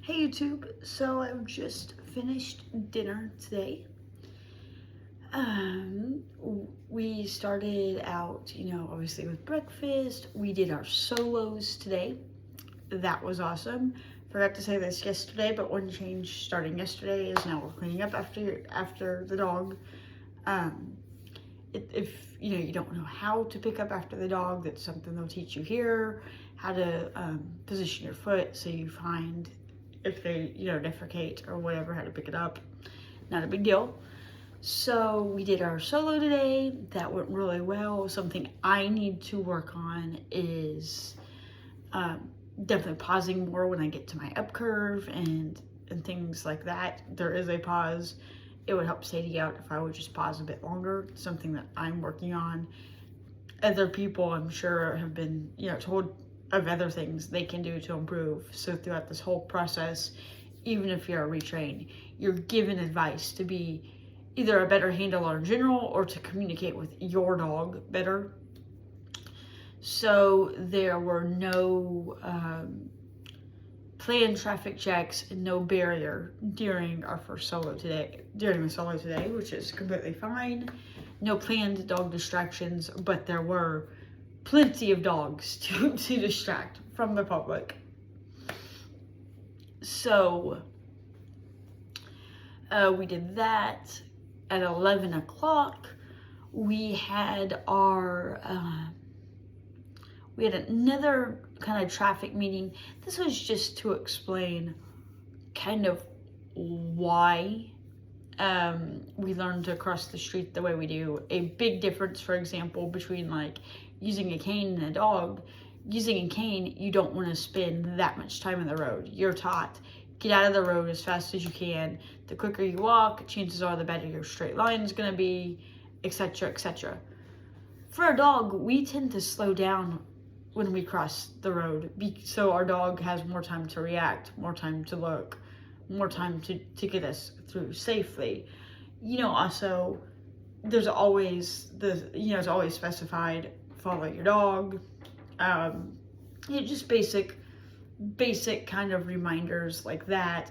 Hey YouTube, so I've just finished dinner today. We started out, obviously with breakfast. We did our solos today. That was awesome. Forgot to say this yesterday, but one change starting yesterday is now we're cleaning up after the dog. Um, if you don't know how to pick up after the dog, that's something they'll teach you here. How to position your foot so you find if they defecate or whatever, how to pick it up. Not a big deal. So we did our solo today. That went really well. Something I need to work on is definitely pausing more when I get to my up curve and things like that. There is a pause. It would help Sadie out if I would just pause a bit longer. Something that I'm working on. Other people, I'm sure, have been told of other things they can do to improve. So throughout this whole process, even if you're a retrained, you're given advice to be either a better handler in general or to communicate with your dog better. So there were no planned traffic checks and no barrier during the solo today, which is completely fine. No planned dog distractions, but there were plenty of dogs to distract from the public. So we did that. At 11 o'clock, we had another kind of traffic meeting. This was just to explain kind of why we learned to cross the street the way we do. A big difference, for example, between like using a cane and a dog. Using a cane, you don't want to spend that much time on the road. You're taught, get out of the road as fast as you can. The quicker you walk, chances are the better your straight line is going to be, etc., etc. For a dog, we tend to slow down when we cross the road, so our dog has more time to react, more time to look, more time to get us through safely. Also, there's always it's always specified, follow your dog. Just basic kind of reminders like that.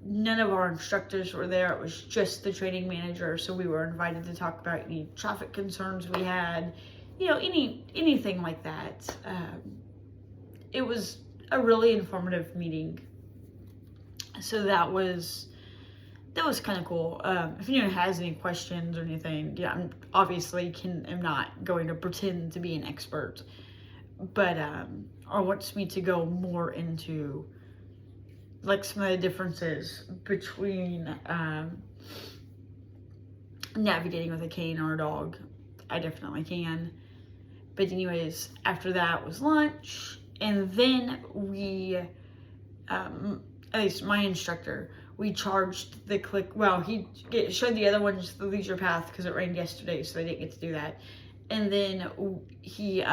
None of our instructors were there. It was just the training manager, so we were invited to talk about any traffic concerns we had, anything like that. It was a really informative meeting, so that was kind of cool. If anyone has any questions or anything, I'm obviously am not going to pretend to be an expert, but or wants me to go more into like some of the differences between navigating with a cane or a dog, I definitely can. But anyways, after that was lunch, and then we, at least my instructor, we charged the click. Well, he showed the other ones the leisure path because it rained yesterday, so they didn't get to do that. And then he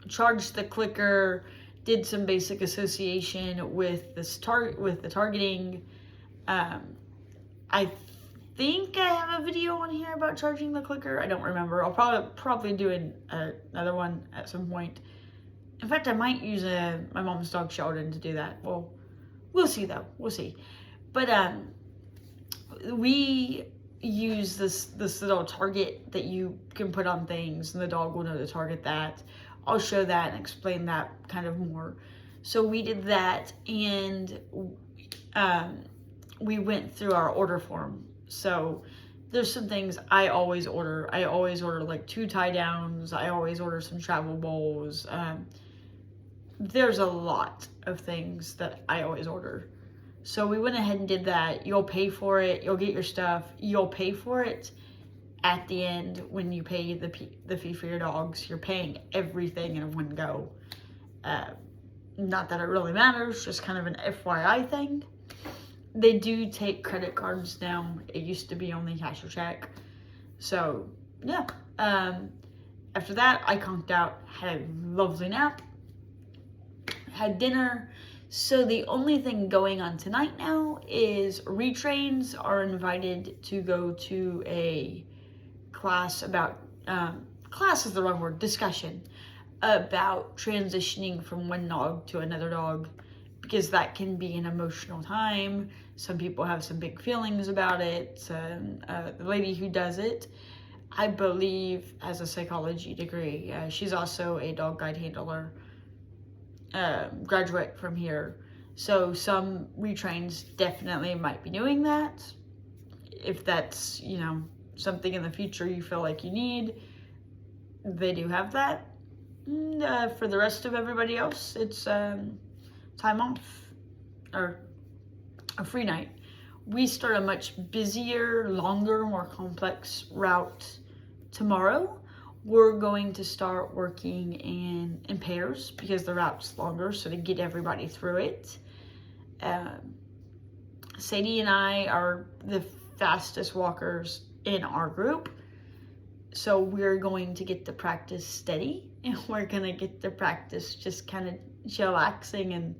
charged the clicker, did some basic association with the targeting. I think I have a video on here about charging the clicker. I don't remember. I'll probably do another one at some point. In fact, I might use my mom's dog Sheldon to do that. Well, we'll see though. We'll see. But we use this little target that you can put on things, and the dog will know to target that. I'll show that and explain that kind of more. So we did that, and we went through our order form. So there's some things I always order. I always order like 2 tie downs. I always order some travel bowls. There's a lot of things that I always order. So we went ahead and did that. You'll pay for it. You'll get your stuff. You'll pay for it at the end when you pay the fee for your dogs. You're paying everything in one go. Not that it really matters, just kind of an FYI thing. They do take credit cards now. It used to be only cash or check. So yeah. After that, I conked out, had a lovely nap, had dinner. So the only thing going on tonight now is retrains are invited to go to a class about, class is the wrong word, discussion about transitioning from one dog to another dog because that can be an emotional time. Some people have some big feelings about it. The lady who does it, I believe, has a psychology degree. She's also a dog guide handler, graduate from here. So some retrains definitely might be doing that. If that's, something in the future you feel like you need, they do have that. And, for the rest of everybody else, it's time off, or a free night. We start a much busier, longer, more complex route tomorrow. We're going to start working in pairs because the route's longer, so to get everybody through it. Sadie and I are the fastest walkers in our group, so we're going to get the practice steady, and we're going to get the practice just kind of chillaxing and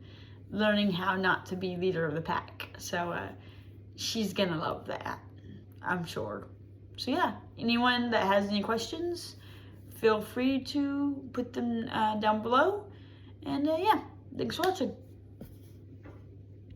learning how not to be leader of the pack. So she's gonna love that, I'm sure. So yeah, anyone that has any questions, feel free to put them down below. And yeah, thanks for watching.